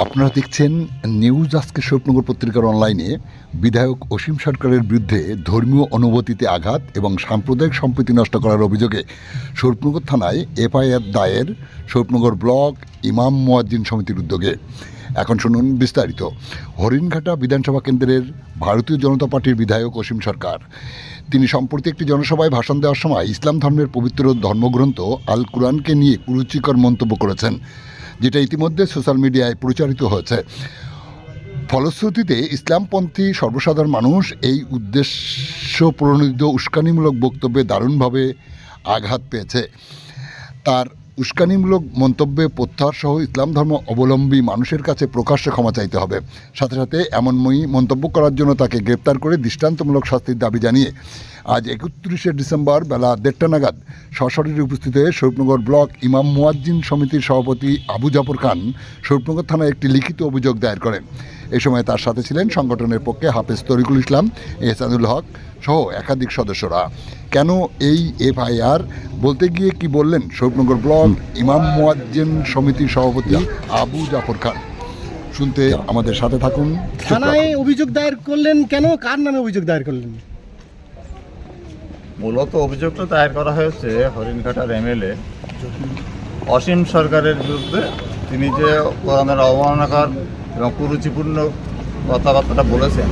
আপনারা দেখছেন নিউজ আজকে স্বপ্নগর পত্রিকার অনলাইনে বিধায়ক অসীম সরকারের বিরুদ্ধে ধর্মীয় অনুভূতিতে আঘাত এবং সাম্প্রদায়িক সম্প্রীতি নষ্ট করার অভিযোগে স্বপ্নগর থানায় এফআইআর দায়ের স্বপ্নগর ব্লক ইমাম মুয়াজ্জিন সমিতির উদ্যোগে। এখন শুনুন বিস্তারিত। হরিণঘাটা বিধানসভা কেন্দ্রের ভারতীয় জনতা পার্টির বিধায়ক অসীম সরকার তিনি সম্প্রতি একটি জনসভায় ভাষণ দেওয়ার সময় ইসলাম ধর্মের পবিত্র ধর্মগ্রন্থ আল কুরআনকে নিয়ে কুরুচিকর মন্তব্য করেছেন, যেটা ইতিমধ্যে সোশ্যাল মিডিয়ায় প্রচারিত হয়েছে। ফলশ্রুতিতে ইসলামপন্থী সর্বসাধারণ মানুষ এই উদ্দেশ্য প্রণোদিত উস্কানিমূলক বক্তব্যে দারুণভাবে আঘাত পেয়েছে। তার উস্কানিমূলক মন্তব্যে প্রত্যাহার সহ ইসলাম ধর্ম অবলম্বী মানুষের কাছে প্রকাশ্যে ক্ষমা চাইতে হবে। সাথে সাথে এমনই মন্তব্য করার জন্য তাকে গ্রেপ্তার করে দৃষ্টান্তমূলক শাস্তির দাবি জানিয়ে আজ 31শে ডিসেম্বর বেলা 1:30 নাগাদ সশরীরে উপস্থিত হয়ে স্বরূপনগর ব্লক ইমাম মুয়াজ্জিন সমিতির সভাপতি আবু জাফর খান স্বরূপনগর থানায় একটি লিখিত অভিযোগ দায়ের করেন। এই সময় তার সাথে ছিলেন সংগঠনের পক্ষে হাফেজ তরিকুল ইসলাম, এহসানুল হক সহ একাধিক সদস্যরা। কেন এই এফআইআর বলতে গিয়ে কি বললেন স্বরূপনগর ব্লক ইমাম মুয়াজ্জিন সমিতির সভাপতি আবু জাফর খান, শুনতে আমাদের সাথে থাকুন। থানায় অভিযোগ দায়ের করলেন কেন? কার নামে অভিযোগ দায়ের করলেন? মূলত অভিযোগটা দায়ের করা হয়েছে হরিণঘাটার এমএলএ অসীম সরকারের বিরুদ্ধে। তিনি যে কোরআনের অবমাননাকর এবং কুরুচিপূর্ণ কথাবার্তাটা বলেছেন,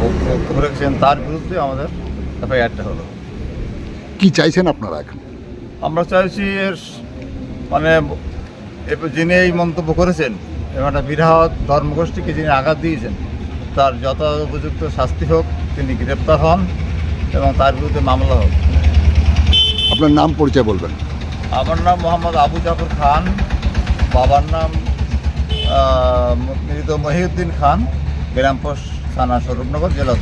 বক্তব্য রেখেছেন, তার বিরুদ্ধে আমাদের এফআইআরটা হলো। কি চাইছেন আপনারা এখন? আমরা চাইছি এর যিনি এই মন্তব্য করেছেন এবং একটা বৃহৎ ধর্মগোষ্ঠীকে যিনি আঘাত দিয়েছেন, তার যথোপযুক্ত শাস্তি হোক, তিনি গ্রেপ্তার হন এবং তার বিরুদ্ধে মামলা হোক। আপনার নাম পরিচয় বলবেন? আমার নাম মোহাম্মদ আবু জাফর খান, বাবার নাম মৃত মহিউদ্দিন খান, গ্রাম পোস্ট থানা স্বরূপনগর, জেলা।